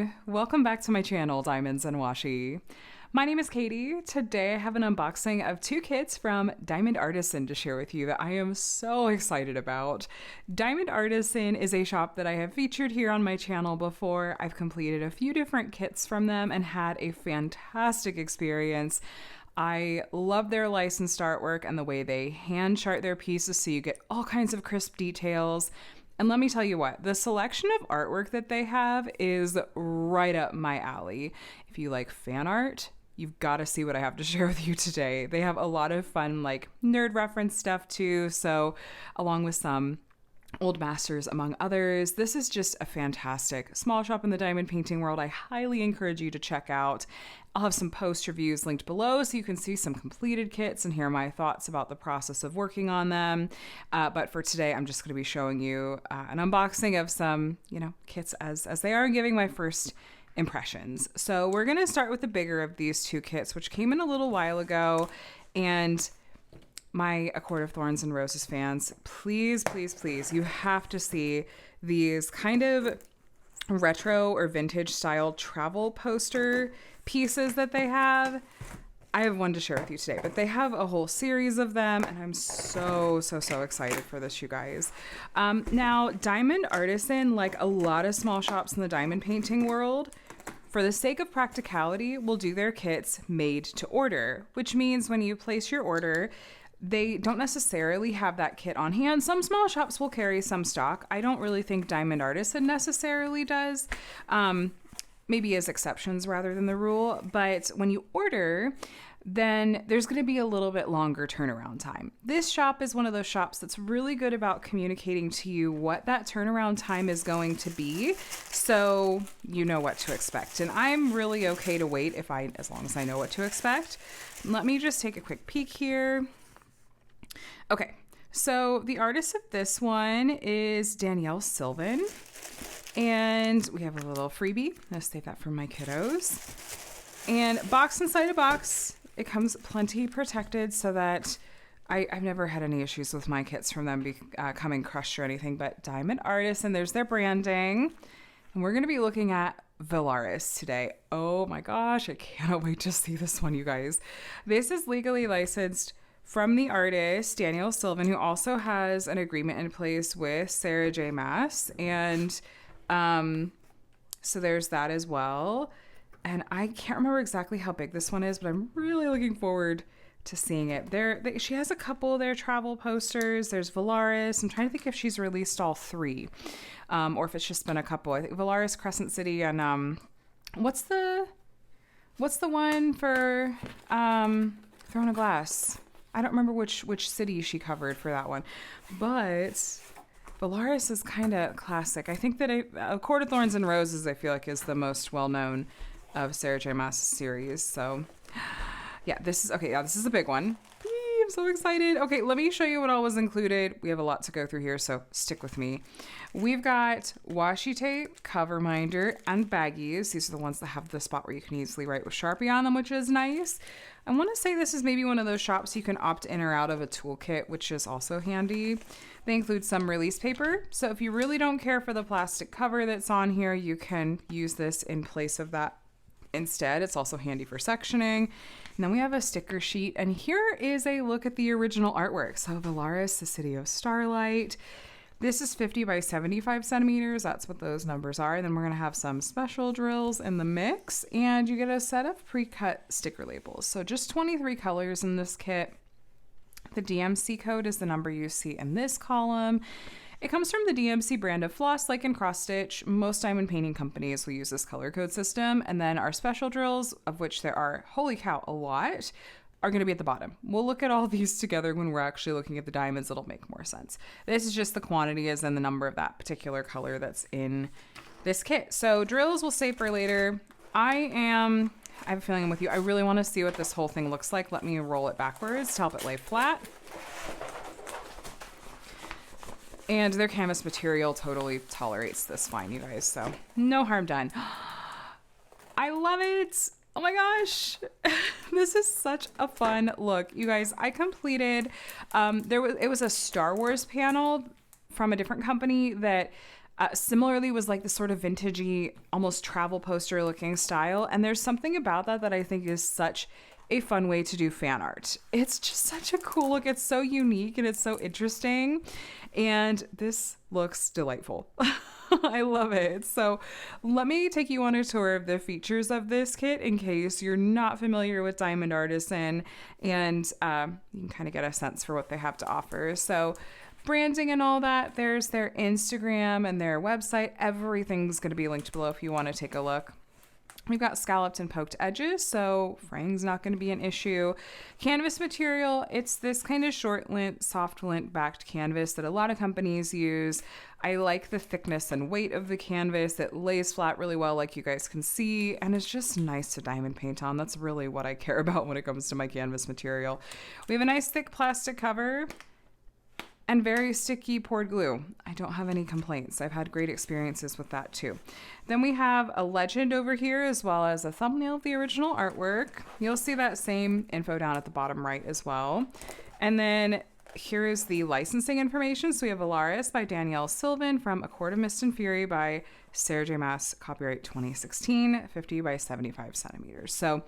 everyone. Welcome back to my channel, Diamonds and Washi. My name is Katie. Today I have an unboxing of two kits from Diamond Artisan to share with you that I am so excited about. Diamond Artisan is a shop that I have featured here on my channel before. I've completed a few different kits from them and had a fantastic experience. I love their licensed artwork and the way they hand chart their pieces so you get all kinds of crisp details. And let me tell you what, the selection of artwork that they have is right up my alley. If you like fan art, you've got to see what I have to share with you today. They have a lot of fun, like nerd reference stuff too. So along with some old masters among others, this is just a fantastic small shop in the diamond painting world. I highly encourage you to check out. I'll have some post reviews linked below so you can see some completed kits and hear my thoughts about the process of working on them. But for today, I'm just going to be showing you an unboxing of some, kits as they are, and giving my first impressions. So we're going to start with the bigger of these two kits, which came in a little while ago. And my A Court of Thorns and Roses fans, please, please, please, you have to see these kind of retro or vintage style travel poster pieces that they have. I have one to share with you today, but they have a whole series of them, and I'm so excited for this, you guys. Now, Diamond Artisan, like a lot of small shops in the diamond painting world, for the sake of practicality, will do their kits made to order, which means when you place your order, they don't necessarily have that kit on hand. Some small shops will carry some stock. I don't really think Diamond Artisan necessarily does. Maybe as exceptions rather than the rule. But when you order, then there's going to be a little bit longer turnaround time. This shop is one of those shops that's really good about communicating to you what that turnaround time is going to be, so you know what to expect. And I'm really okay to wait as long as I know what to expect. Let me just take a quick peek here. Okay, so the artist of this one is Danielle Sylvan. And we have a little freebie. I'll save that for my kiddos. And box inside a box. It comes plenty protected so that I've never had any issues with my kits from them coming crushed or anything. But Diamond Artisan, there's their branding. And we're going to be looking at Velaris today. Oh my gosh, I cannot wait to see this one, you guys. This is legally licensed from the artist, Danielle Sylvan, who also has an agreement in place with Sarah J. Maas. And so there's that as well. And I can't remember exactly how big this one is, but I'm really looking forward to seeing it. She has a couple of their travel posters. There's Velaris. I'm trying to think if she's released all three, or if it's just been a couple. I think Velaris, Crescent City, and what's the one for Throne of Glass? I don't remember which city she covered for that one, but Velaris is kind of classic. I think that A Court of Thorns and Roses, I feel like, is the most well-known of Sarah J. Maas' series. So, yeah, this is a big one. Eee, I'm so excited. Okay, let me show you what all was included. We have a lot to go through here, so stick with me. We've got washi tape, cover minder, and baggies. These are the ones that have the spot where you can easily write with Sharpie on them, which is nice. I want to say this is maybe one of those shops you can opt in or out of a toolkit, which is also handy. They include some release paper. So if you really don't care for the plastic cover that's on here, you can use this in place of that instead. It's also handy for sectioning. And then we have a sticker sheet. And here is a look at the original artwork. So Velaris, the City of Starlight. This is 50 by 75 centimeters. That's what those numbers are. And then we're going to have some special drills in the mix. And you get a set of pre-cut sticker labels. So just 23 colors in this kit. The DMC code is the number you see in this column. It comes from the DMC brand of floss, like in cross stitch. Most diamond painting companies will use this color code system. And then our special drills, of which there are, holy cow, a lot, are going to be at the bottom. We'll look at all these together when we're actually looking at the diamonds. It'll make more sense. This is just the quantity as in the number of that particular color that's in this kit. So drills we'll save for later. I have a feeling I'm with you. I really want to see what this whole thing looks like. Let me roll it backwards to help it lay flat. And their canvas material totally tolerates this fine, you guys. So no harm done. I love it. Oh my gosh. This is such a fun look. You guys, I completed, it was a Star Wars panel from a different company that Similarly was like the sort of vintagey, almost travel poster looking style. And there's something about that I think is such a fun way to do fan art. It's just such a cool look. It's so unique and it's so interesting. And this looks delightful. I love it. So let me take you on a tour of the features of this kit in case you're not familiar with Diamond Artisan, and you can kind of get a sense for what they have to offer. So branding and all that, there's their Instagram and their website. Everything's going to be linked below if you want to take a look. We've got scalloped and poked edges, so fraying's not going to be an issue. Canvas material, it's this kind of short lint, soft lint backed canvas that a lot of companies use. I like the thickness and weight of the canvas. It lays flat really well, like you guys can see, and it's just nice to diamond paint on. That's really what I care about when it comes to my canvas material. We have a nice thick plastic cover and very sticky poured glue. I don't have any complaints. I've had great experiences with that too. Then we have a legend over here as well as a thumbnail of the original artwork. You'll see that same info down at the bottom right as well. And then here is the licensing information. So we have Velaris by Danielle Sylvan from A Court of Mist and Fury by Sarah J. Maas, copyright 2016, 50 by 75 centimeters. So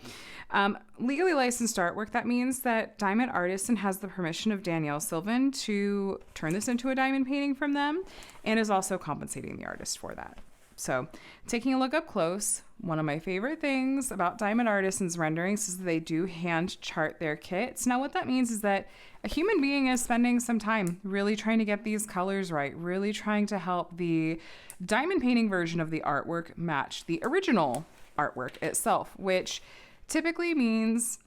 legally licensed artwork, that means that Diamond Artisan has the permission of Danielle Sylvan to turn this into a diamond painting from them, and is also compensating the artist for that. So taking a look up close, one of my favorite things about Diamond Artisan's renderings is that they do hand chart their kits. Now what that means is that a human being is spending some time really trying to get these colors right, really trying to help the diamond painting version of the artwork match the original artwork itself, which typically means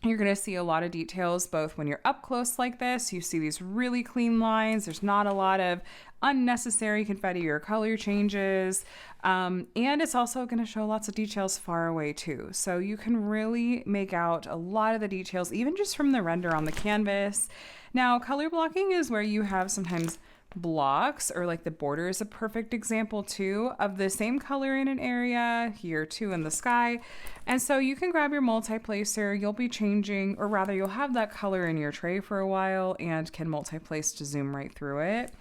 you're going to see a lot of details both when you're up close like this. You see these really clean lines. There's not a lot of unnecessary confetti or color changes. And it's also going to show lots of details far away too. So you can really make out a lot of the details, even just from the render on the canvas. Now, color blocking is where you have sometimes blocks, or like the border is a perfect example too of the same color in an area, here too in the sky. And so you can grab your multi-placer, you'll be changing, or rather you'll have that color in your tray for a while and can multi-place to zoom right through it.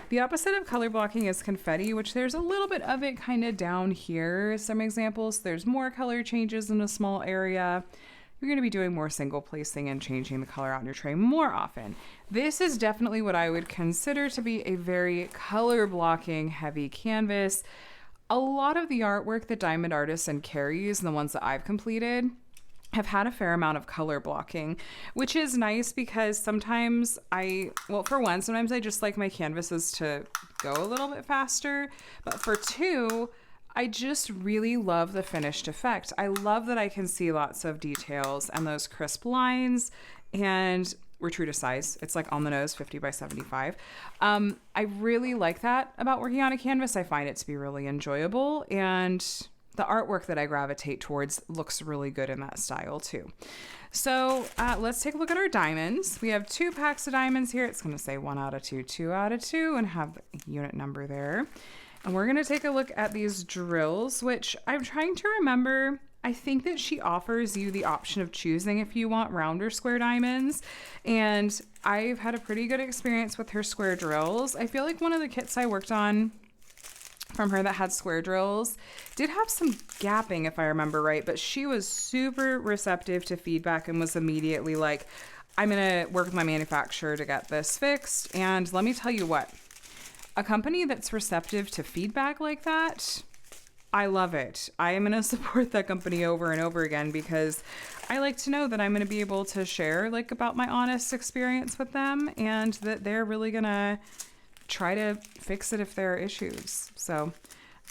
The opposite of color blocking is confetti, which there's a little bit of it kind of down here. Some examples, there's more color changes in a small area. You're going to be doing more single placing and changing the color out in your tray more often. This is definitely what I would consider to be a very color blocking heavy canvas. A lot of the artwork that Diamond Artisan carries, and the ones that I've completed, have had a fair amount of color blocking, which is nice because sometimes sometimes I just like my canvases to go a little bit faster, but for two, I just really love the finished effect. I love that I can see lots of details and those crisp lines, and we're true to size. It's like on the nose, 50 by 75. I really like that about working on a canvas. I find it to be really enjoyable, and the artwork that I gravitate towards looks really good in that style too. So let's take a look at our diamonds. We have 2 packs of diamonds here. It's going to say 1 out of 2, 2 out of 2, and have the unit number there. And we're going to take a look at these drills, which I'm trying to remember. I think that she offers you the option of choosing if you want round or square diamonds. And I've had a pretty good experience with her square drills. I feel like one of the kits I worked on from her that had square drills did have some gapping, if I remember right, but she was super receptive to feedback and was immediately like, I'm going to work with my manufacturer to get this fixed. And let me tell you what, a company that's receptive to feedback like that, I love it. I am going to support that company over and over again because I like to know that I'm going to be able to share like about my honest experience with them, and that they're really going to try to fix it if there are issues. So,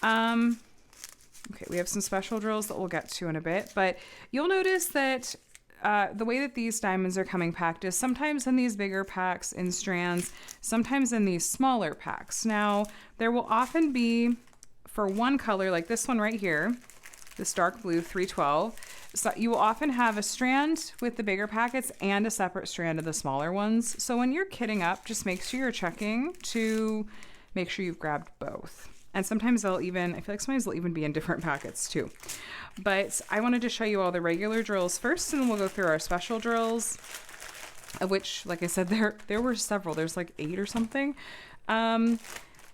okay, we have some special drills that we'll get to in a bit, but you'll notice that the way that these diamonds are coming packed is sometimes in these bigger packs in strands, sometimes in these smaller packs. Now, there will often be, for one color, like this one right here, this dark blue 312, so you will often have a strand with the bigger packets and a separate strand of the smaller ones. So when you're kitting up, just make sure you're checking to make sure you've grabbed both. And sometimes I feel like sometimes they'll even be in different packets too. But I wanted to show you all the regular drills first, and then we'll go through our special drills, of which, like I said, there were several. There's like 8 or something.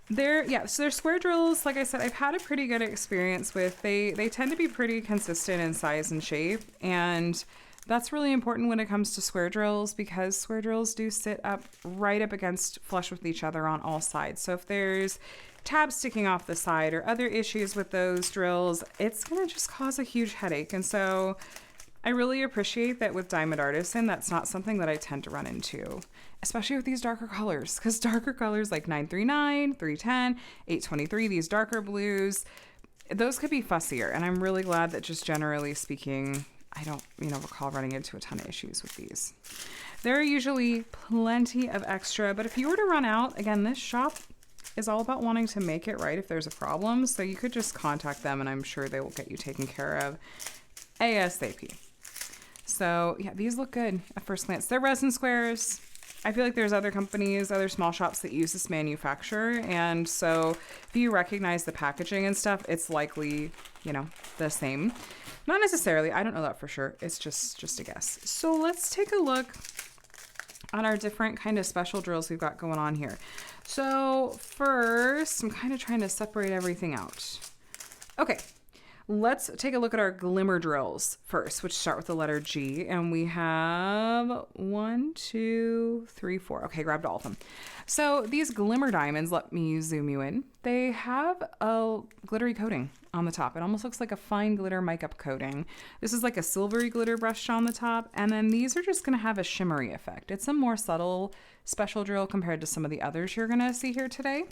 So they're square drills. Like I said, I've had a pretty good experience with. They tend to be pretty consistent in size and shape, and that's really important when it comes to square drills because square drills do sit up right up against flush with each other on all sides. So if there's tabs sticking off the side or other issues with those drills, it's going to just cause a huge headache. And so I really appreciate that with Diamond Artisan, that's not something that I tend to run into, especially with these darker colors, because darker colors like 939, 310, 823, these darker blues, those could be fussier. And I'm really glad that just generally speaking, I don't, recall running into a ton of issues with these. There are usually plenty of extra, but if you were to run out, again, this shop is all about wanting to make it right if there's a problem. So you could just contact them and I'm sure they will get you taken care of ASAP. So yeah, these look good at first glance. They're resin squares. I feel like there's other companies, other small shops that use this manufacturer. And so if you recognize the packaging and stuff, it's likely, the same. Not necessarily. I don't know that for sure. It's just a guess. So let's take a look at our different kind of special drills we've got going on here. So first, I'm kind of trying to separate everything out. Okay, let's take a look at our glimmer drills first, which start with the letter G. And we have 1, 2, 3, 4. Okay, grabbed all of them. So these glimmer diamonds, let me zoom you in. They have a glittery coating on the top. It almost looks like a fine glitter makeup coating. This is like a silvery glitter brushed on the top. And then these are just going to have a shimmery effect. It's a more subtle special drill compared to some of the others you're going to see here today.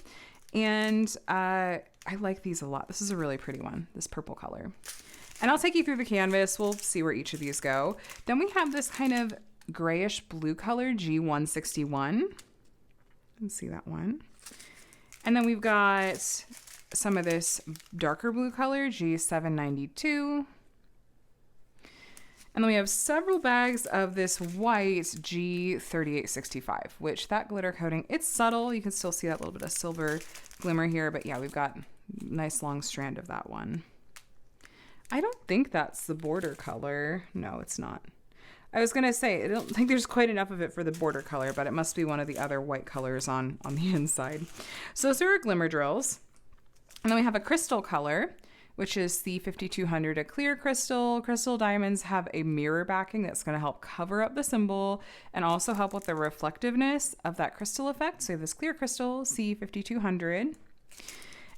And I like these a lot. This is a really pretty one, this purple color. And I'll take you through the canvas. We'll see where each of these go. Then we have this kind of grayish blue color, G161. You can see that one. And then we've got some of this darker blue color, G792. And then we have several bags of this white G3865, which that glitter coating, it's subtle. You can still see that little bit of silver glimmer here, but yeah, we've got a nice long strand of that one. I don't think that's the border color. No, it's not. I was going to say, I don't think there's quite enough of it for the border color, but it must be one of the other white colors on the inside. So those are our glimmer drills. And then we have a crystal color, which is the 5200, a clear crystal. Crystal diamonds have a mirror backing that's going to help cover up the symbol and also help with the reflectiveness of that crystal effect. So we have this clear crystal, C5200.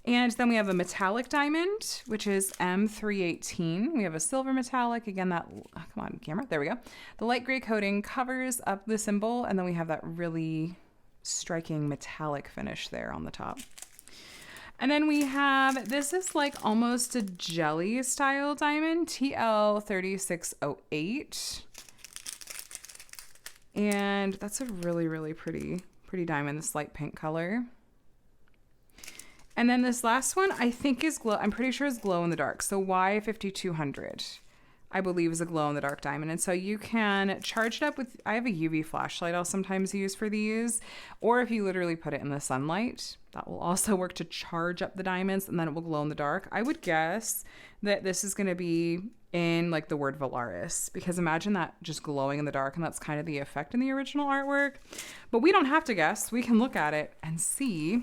And then we have a metallic diamond, which is M318. We have a silver metallic. Again, come on, camera. There we go. The light gray coating covers up the symbol. And then we have that really striking metallic finish there on the top. And then we have, this is like almost a jelly style diamond, TL3608. And that's a really, really pretty diamond, this light pink color. And then this last one, I think is I'm pretty sure is glow in the dark. So Y5200, I believe, is a glow in the dark diamond. And so you can charge it up with, I have a UV flashlight I'll sometimes use for these. Or if you literally put it in the sunlight, that will also work to charge up the diamonds and then it will glow in the dark. I would guess that this is going to be in like the word Velaris, because imagine that just glowing in the dark, and that's kind of the effect in the original artwork. But we don't have to guess. We can look at it and see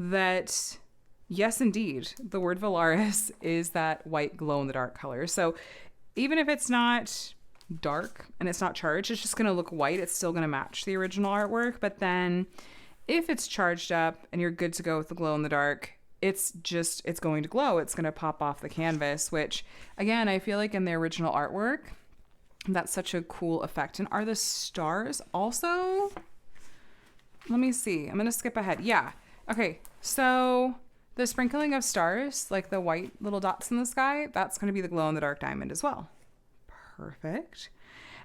that, yes, indeed, the word Velaris is that white glow in the dark color. So even if it's not dark and it's not charged, it's just going to look white. It's still going to match the original artwork. But then if it's charged up and you're good to go with the glow in the dark, it's going to glow. It's going to pop off the canvas, which again, I feel like in the original artwork, that's such a cool effect. And are the stars also? Let me see. I'm going to skip ahead. Yeah. Okay. So the sprinkling of stars, like the white little dots in the sky, that's going to be the glow in the dark diamond as well. Perfect.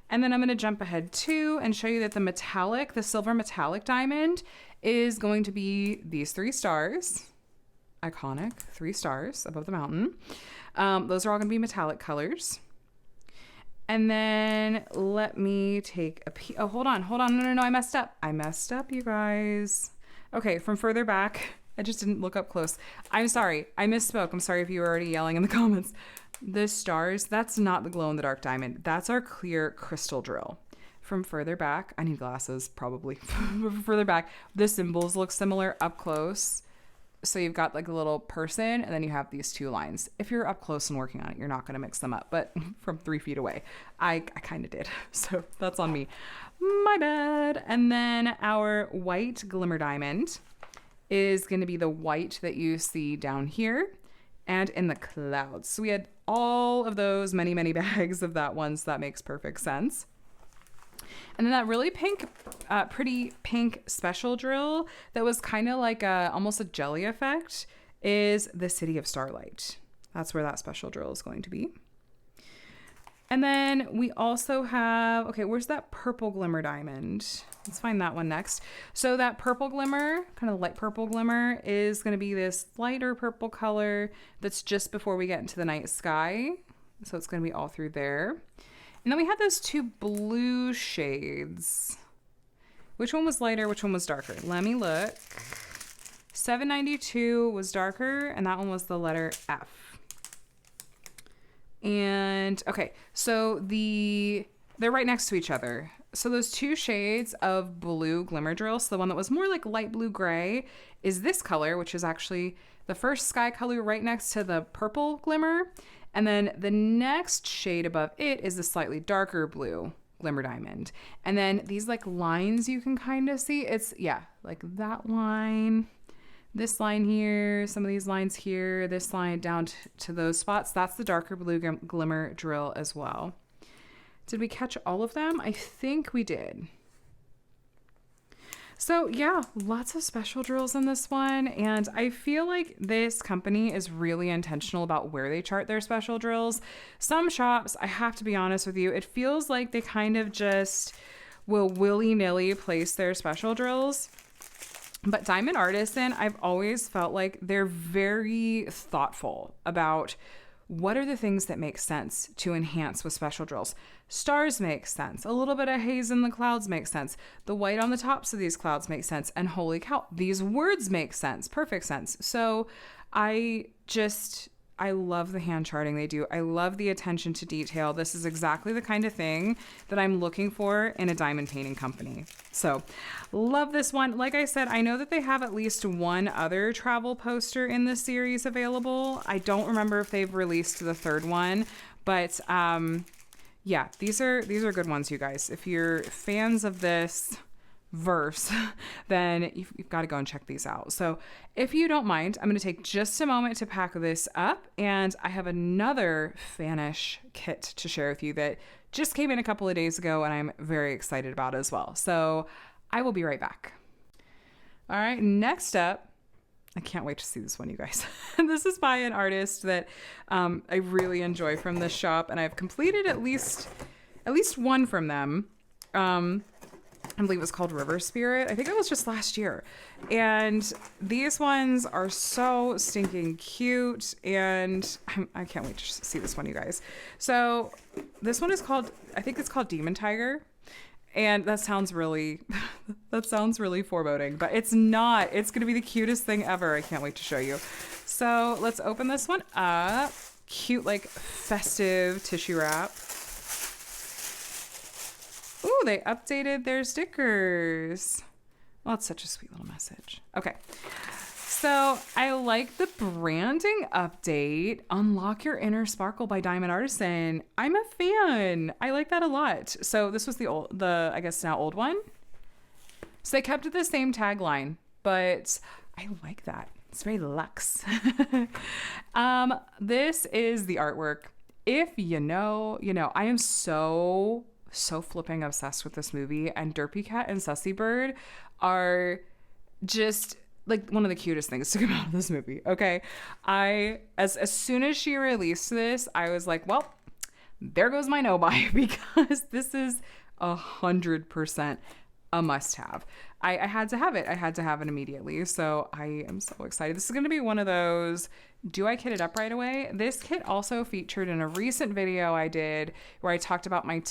And then I'm going to jump ahead too and show you that the silver metallic diamond is going to be these 3 stars. Iconic 3 stars above the mountain. Those are all going to be metallic colors. And then let me take a peek. Oh, hold on. No, I messed up, you guys. Okay, from further back, I just didn't look up close. I'm sorry. I misspoke. I'm sorry if you were already yelling in the comments. The stars, that's not the glow-in-the-dark diamond. That's our clear crystal drill. From further back, I need glasses, probably. From further back, the symbols look similar up close. So you've got like a little person, and then you have these two lines. If you're up close and working on it, you're not going to mix them up, but from 3 feet away, I kind of did. So that's on me. My bad. And then our white glimmer diamond is going to be the white that you see down here and in the clouds. So we had all of those many bags of that one, so that makes perfect sense. And then that really pink, pretty pink special drill that was kind of like almost a jelly effect is the City of Starlight. That's where that special drill is going to be. And then we also have, okay, where's that purple glimmer diamond? Let's find that one next. So that purple glimmer, kind of light purple glimmer, is going to be this lighter purple color that's just before we get into the night sky. So it's going to be all through there. And then we had those two blue shades. Which one was lighter? Which one was darker? Let me look. 792 was darker, and that one was the letter F. And okay, so they're right next to each other. So those two shades of blue glimmer drill, so the one that was more like light blue gray is this color, which is actually the first sky color right next to the purple glimmer. And then the next shade above it is the slightly darker blue glimmer diamond. And then these like lines you can kind of see. It's, yeah, like that line, this line here, some of these lines here, this line down to those spots. That's the darker blue glimmer drill as well. Did we catch all of them? I think we did. So yeah, lots of special drills in this one. And I feel like this company is really intentional about where they chart their special drills. Some shops, I have to be honest with you, it feels like they kind of just will willy-nilly place their special drills. But Diamond Artisan, I've always felt like they're very thoughtful about what are the things that make sense to enhance with special drills. Stars make sense. A little bit of haze in the clouds makes sense. The white on the tops of these clouds makes sense. And holy cow, these words make sense. Perfect sense. So I love the hand charting they do. I love the attention to detail. This is exactly the kind of thing that I'm looking for in a diamond painting company. So love this one. Like I said, I know that they have at least one other travel poster in this series available. I don't remember if they've released the third one, but yeah, these are good ones, you guys. If you're fans of this verse, then you've got to go and check these out. So if you don't mind, I'm going to take just a moment to pack this up, and I have another Fanish kit to share with you that just came in a couple of days ago and I'm very excited about as well. So I will be right back. All right, next up, I can't wait to see this one, you guys. This is by an artist that I really enjoy from this shop, and I've completed at least one from them. I believe it was called River Spirit. I think it was just last year. And these ones are so stinking cute. And I can't wait to see this one, you guys. So this one is called, I think it's called Demon Tiger. And that sounds really foreboding, but it's not. It's going to be the cutest thing ever. I can't wait to show you. So let's open this one up. Cute, like festive tissue wrap. Ooh, they updated their stickers. Well, it's such a sweet little message. Okay. So I like the branding update. Unlock Your Inner Sparkle by Diamond Artisan. I'm a fan. I like that a lot. So this was the I guess now old one. So they kept it the same tagline, but I like that. It's very luxe. This is the artwork. If you know, you know. I am so flipping obsessed with this movie, and Derpy Cat and Sussy Bird are just like one of the cutest things to come out of this movie. Okay, as soon as she released this, I was like, well, there goes my no buy, because this is 100% a must-have. I had to have it. I had to have it immediately. So I am so excited. This is going to be one of those, do I kit it up right away? This kit also featured in a recent video I did where I talked about my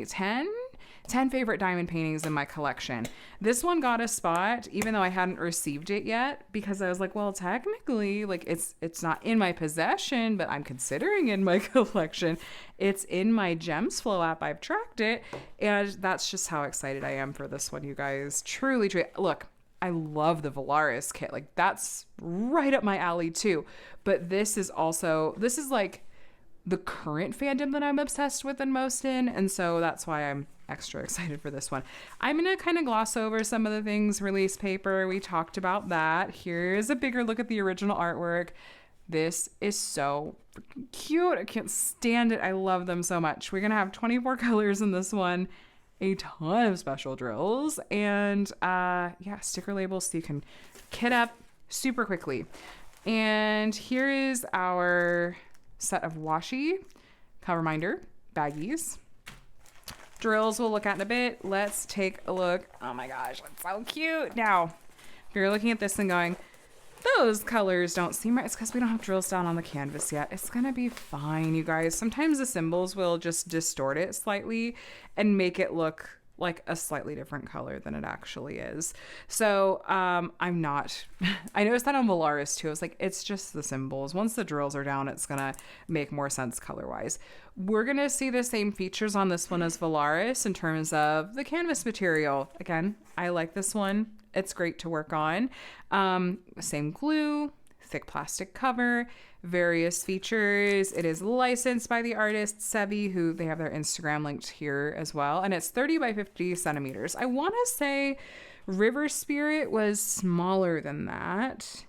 10 favorite diamond paintings in my collection. This one got a spot, even though I hadn't received it yet, because I was like, well, technically, like it's not in my possession, but I'm considering in my collection. It's in my Gems Flow app. I've tracked it, and that's just how excited I am for this one, you guys. Truly. Look, I love the Velaris kit. Like that's right up my alley too. But this is like the current fandom that I'm obsessed with and most in. And so that's why I'm extra excited for this one. I'm going to kind of gloss over some of the things. Release paper, we talked about that. Here's a bigger look at the original artwork. This is so freaking cute. I can't stand it. I love them so much. We're going to have 24 colors in this one, a ton of special drills, and yeah, sticker labels so you can kit up super quickly. And here is our set of washi, cover reminder, baggies. Drills we'll look at in a bit. Let's take a look. Oh my gosh, that's so cute. Now, if you're looking at this and going, those colors don't seem right, it's because we don't have drills down on the canvas yet. It's gonna be fine, you guys. Sometimes the symbols will just distort it slightly and make it look like a slightly different color than it actually is. So I'm not, I noticed that on Velaris too. I was like, it's just the symbols. Once the drills are down, it's gonna make more sense color wise. We're gonna see the same features on this one as Velaris in terms of the canvas material. Again, I like this one. It's great to work on. Same glue, thick plastic cover, various features. It is licensed by the artist Sevi, who they have their Instagram linked here as well. And it's 30 by 50 centimeters. I want to say River Spirit was smaller than that.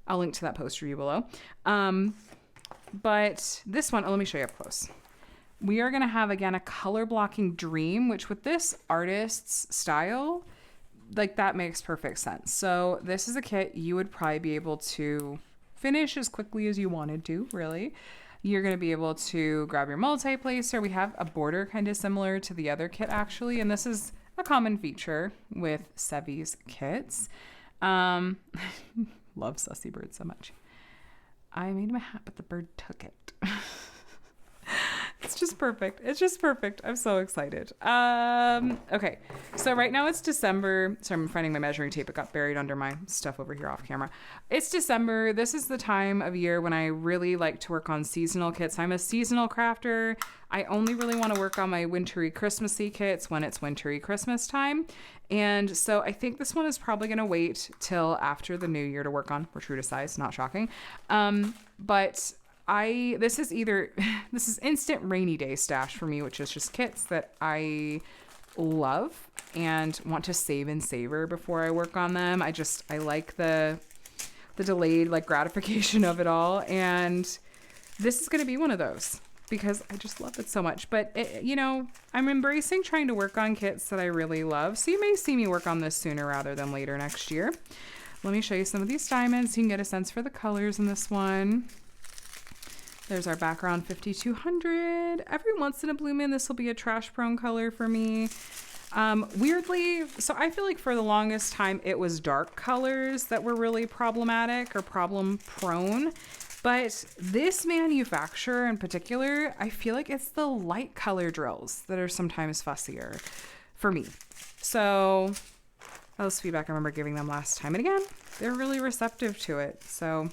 I'll link to that post review below. But this one, let me show you up close. We are going to have, again, a color blocking dream, which with this artist's style, like that makes perfect sense. So this is a kit you would probably be able to finish as quickly as you wanted to, really. You're going to be able to grab your multi-placer. We have a border kind of similar to the other kit actually, and this is a common feature with Sevi's kits. Love Sussy Bird so much. I made him a hat, but the bird took it. It's just perfect. It's just perfect. I'm so excited. Okay, so right now it's December. So I'm finding my measuring tape. It got buried under my stuff over here off camera. It's December. This is the time of year when I really like to work on seasonal kits. I'm a seasonal crafter. I only really want to work on my wintry Christmassy kits when it's wintry Christmas time. And so I think this one is probably going to wait till after the new year to work on. We're true to size, not shocking. But this is instant rainy day stash for me, which is just kits that I love and want to save and savor before I work on them. I like the delayed like gratification of it all. And this is going to be one of those because I just love it so much. But I'm embracing trying to work on kits that I really love. So you may see me work on this sooner rather than later next year. Let me show you some of these diamonds so you can get a sense for the colors in this one. There's our background 5200. Every once in a blue moon, this will be a trash prone color for me. Weirdly, so I feel like for the longest time, it was dark colors that were really problematic or problem prone. But this manufacturer in particular, I feel like it's the light color drills that are sometimes fussier for me. So that was feedback I remember giving them last time. And again, they're really receptive to it. So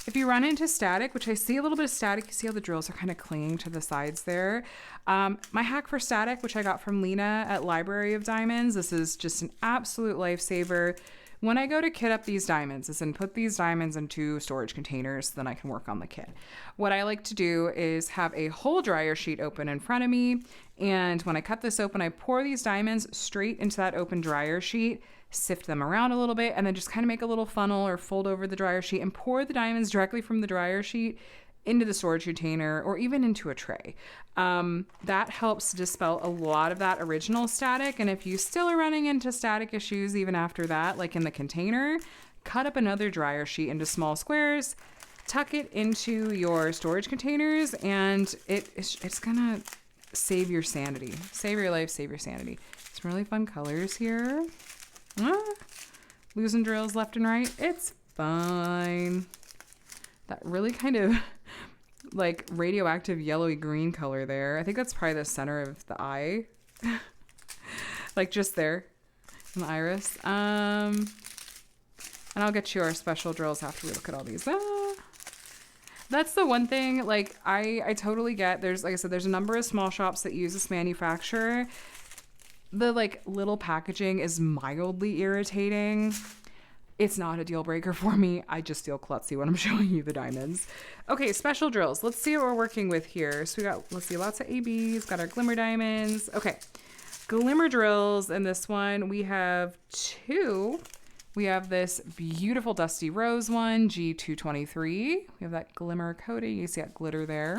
if you run into static, which I see a little bit of static, you see how the drills are kind of clinging to the sides there. My hack for static, which I got from Lena at Library of Diamonds, this is just an absolute lifesaver. When I go to kit up these diamonds, is and put these diamonds into storage containers, so then I can work on the kit. What I like to do is have a whole dryer sheet open in front of me, and when I cut this open, I pour these diamonds straight into that open dryer sheet, sift them around a little bit, and then just kind of make a little funnel or fold over the dryer sheet and pour the diamonds directly from the dryer sheet into the storage container or even into a tray. That helps dispel a lot of that original static. And if you still are running into static issues even after that, like in the container, cut up another dryer sheet into small squares, tuck it into your storage containers, and it's gonna save your sanity. Save your life, save your sanity. Some really fun colors here. Losing drills left and right. It's fine. That really kind of like radioactive yellowy green color there. I think that's probably the center of the eye. Like just there in the iris. And I'll get you our special drills after we look at all these. That's the one thing, like I totally get, there's, like I said, there's a number of small shops that use this manufacturer. the like little packaging is mildly irritating. It's not a deal breaker for me. I just feel klutzy when I'm showing you the diamonds. Okay, special drills. Let's see what we're working with here. So we got, let's see, lots of ABs, got our glimmer diamonds. Okay, glimmer drills in this one. We have 2. We have this beautiful dusty rose one, G223. We have that glimmer coating. You see that glitter there.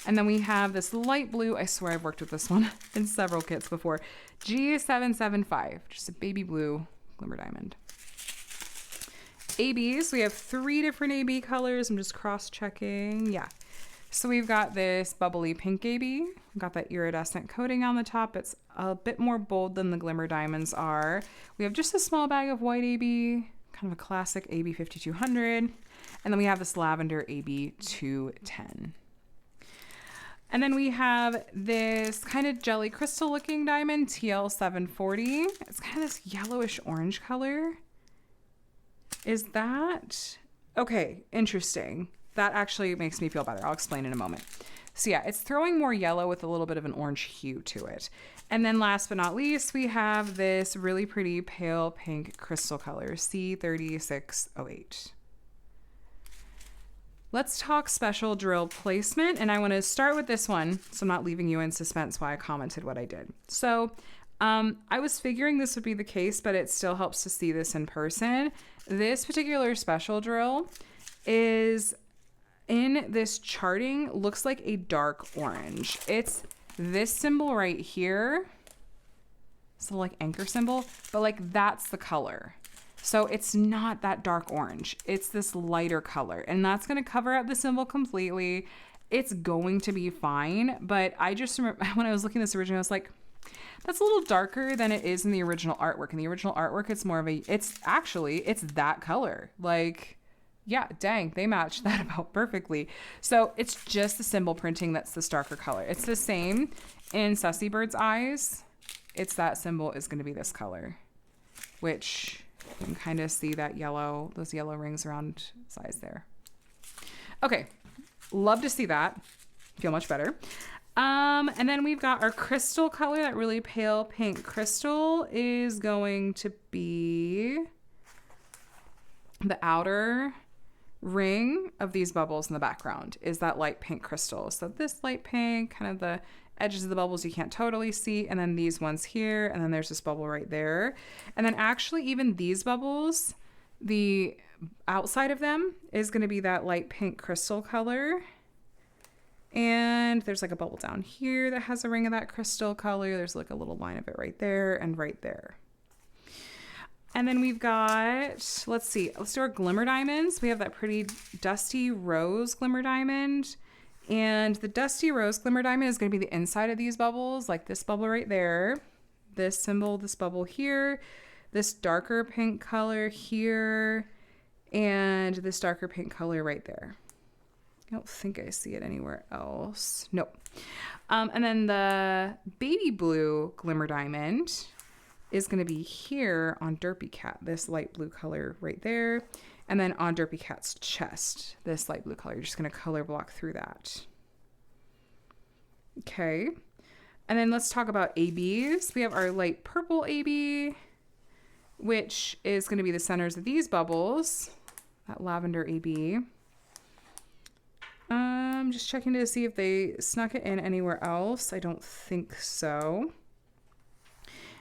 And then we have this light blue. I swear I've worked with this one in several kits before. G775, just a baby blue glimmer diamond. ABs, we have 3 different AB colors. I'm just cross-checking. Yeah. So we've got this bubbly pink AB. We've got that iridescent coating on the top. It's a bit more bold than the glimmer diamonds are. We have just a small bag of white AB, kind of a classic AB 5200. And then we have this lavender AB 210. And then we have this kind of jelly crystal looking diamond, TL 740. It's kind of this yellowish orange color. Is that okay? Interesting. That actually makes me feel better. I'll explain in a moment. So yeah, it's throwing more yellow with a little bit of an orange hue to it. And then last but not least, we have this really pretty pale pink crystal color, C3608. Let's talk special drill placement. And I want to start with this one, so I'm not leaving you in suspense why I commented what I did. So I was figuring this would be the case, but it still helps to see this in person. This particular special drill is in this charting, looks like a dark orange. It's this symbol right here. So like anchor symbol, but like that's the color. So it's not that dark orange. It's this lighter color, and that's going to cover up the symbol completely. It's going to be fine, but I just remember when I was looking at this originally, I was like, that's a little darker than it is in the original artwork. In the original artwork, it's more of a, it's that color. Like, yeah, dang, they matched that about perfectly. So it's just the symbol printing that's this darker color. It's the same in Sussy Bird's eyes. It's that symbol is going to be this color, which you can kind of see that yellow, those yellow rings around his eyes there. Okay, love to see that. Feel much better. And then we've got our crystal color. That really pale pink crystal is going to be the outer ring of these bubbles in the background is that light pink crystal. So this light pink, kind of the edges of the bubbles you can't totally see, and then these ones here, and then there's this bubble right there. And then actually even these bubbles, the outside of them is going to be that light pink crystal color. And there's like a bubble down here that has a ring of that crystal color. There's like a little line of it right there and right there. And then we've got, let's see, let's do our glimmer diamonds. We have that pretty dusty rose glimmer diamond. And the dusty rose glimmer diamond is going to be the inside of these bubbles, like this bubble right there, this symbol, this bubble here, this darker pink color here, and this darker pink color right there. I don't think I see it anywhere else. Nope. And then the baby blue glimmer diamond is going to be here on Derpy Cat, this light blue color right there. And then on Derpy Cat's chest, this light blue color. You're just going to color block through that. Okay. And then let's talk about ABs. We have our light purple AB, which is going to be the centers of these bubbles, that lavender AB. I'm just checking to see if they snuck it in anywhere else. I don't think so.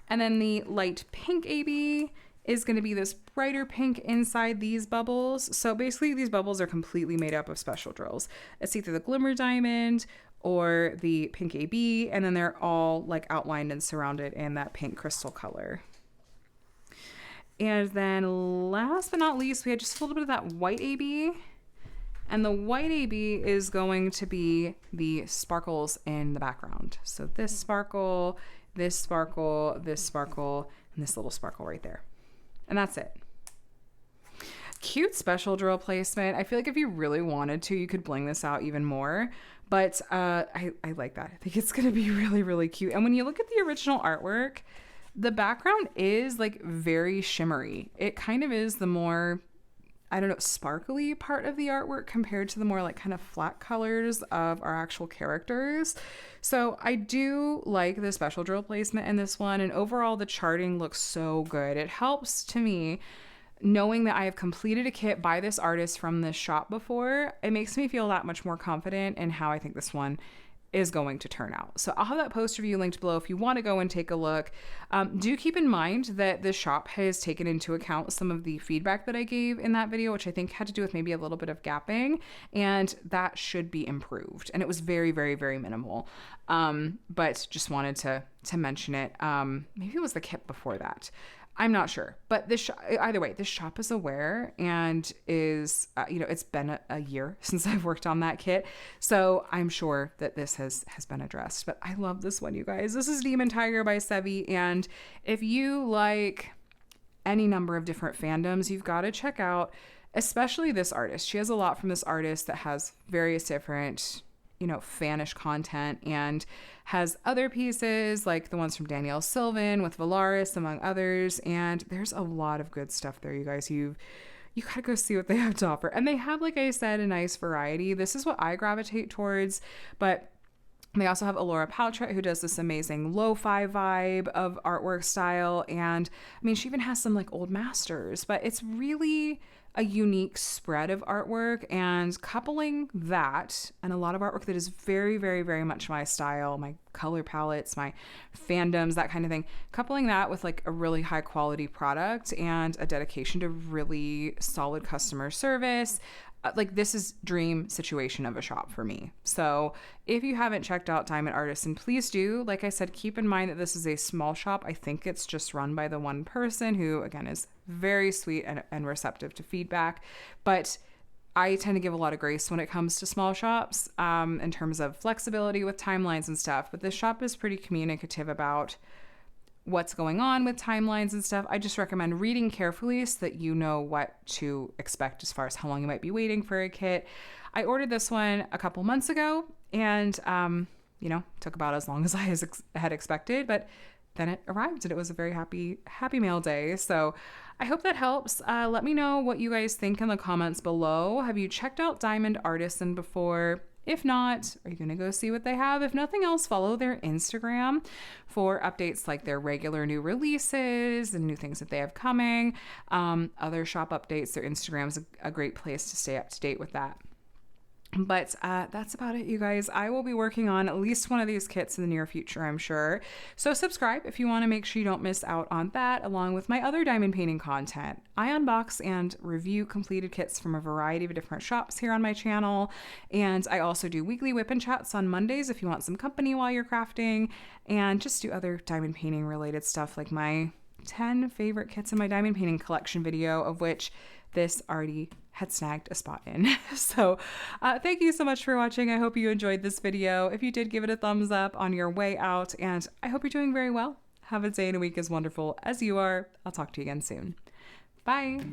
And then the light pink AB is going to be this brighter pink inside these bubbles. So basically these bubbles are completely made up of special drills. It's either the glimmer diamond or the pink AB, and then they're all like outlined and surrounded in that pink crystal color. And then last but not least, we had just a little bit of that white AB. And the white AB is going to be the sparkles in the background. So this sparkle, this sparkle, this sparkle, and this little sparkle right there. And that's it. Cute special drill placement. I feel like if you really wanted to, you could bling this out even more. But I like that. I think it's going to be really, really cute. And when you look at the original artwork, the background is like very shimmery. It kind of is the more, I don't know, sparkly part of the artwork compared to the more like kind of flat colors of our actual characters. So I do like the special drill placement in this one, and overall the charting looks so good. It helps to me knowing that I have completed a kit by this artist from this shop before. It makes me feel that much more confident in how I think this one is going to turn out. So I'll have that post review linked below if you want to go and take a look. Do keep in mind that this shop has taken into account some of the feedback that I gave in that video, which I think had to do with maybe a little bit of gapping, and that should be improved. And it was very, very, very minimal. But just wanted to mention it. Maybe it was the kit before that. I'm not sure, but either way, this shop is aware and is, it's been a year since I've worked on that kit. So I'm sure that this has been addressed, but I love this one, you guys. This is Demon Tiger by Sevi. And if you like any number of different fandoms, you've got to check out, especially this artist. She has a lot from this artist that has various different fanish content, and has other pieces like the ones from Danielle Sylvan with Velaris, among others. And there's a lot of good stuff there, you guys. You gotta go see what they have to offer. And they have, like I said, a nice variety. This is what I gravitate towards, but they also have Alora Paltrett, who does this amazing lo-fi vibe of artwork style. And I mean, she even has some like old masters, but it's really a unique spread of artwork, and coupling that and a lot of artwork that is very, very, very much my style, my color palettes, my fandoms, that kind of thing, coupling that with like a really high quality product and a dedication to really solid customer service. Like, this is dream situation of a shop for me. So if you haven't checked out Diamond Artisan, please do. Like I said, keep in mind that this is a small shop. I think it's just run by the one person who, again, is very sweet and receptive to feedback. But I tend to give a lot of grace when it comes to small shops in terms of flexibility with timelines and stuff. But this shop is pretty communicative about what's going on with timelines and stuff. I just recommend reading carefully so that you know what to expect as far as how long you might be waiting for a kit. I ordered this one a couple months ago, and took about as long as I had expected, but then it arrived and it was a very happy mail day. So I hope that helps. Let me know what you guys think in the comments below. Have you checked out Diamond Artisan before? If not, are you going to go see what they have? If nothing else, follow their Instagram for updates like their regular new releases and new things that they have coming. Other shop updates, their Instagram is a great place to stay up to date with that. But that's about it, you guys. I will be working on at least one of these kits in the near future, I'm sure. So subscribe if you want to make sure you don't miss out on that, along with my other diamond painting content. I unbox and review completed kits from a variety of different shops here on my channel. And I also do weekly whip and chats on Mondays if you want some company while you're crafting, and just do other diamond painting related stuff like my 10 favorite kits in my diamond painting collection video, of which this already had snagged a spot in. So thank you so much for watching. I hope you enjoyed this video. If you did, give it a thumbs up on your way out, and I hope you're doing very well. Have a day and a week as wonderful as you are. I'll talk to you again soon. Bye.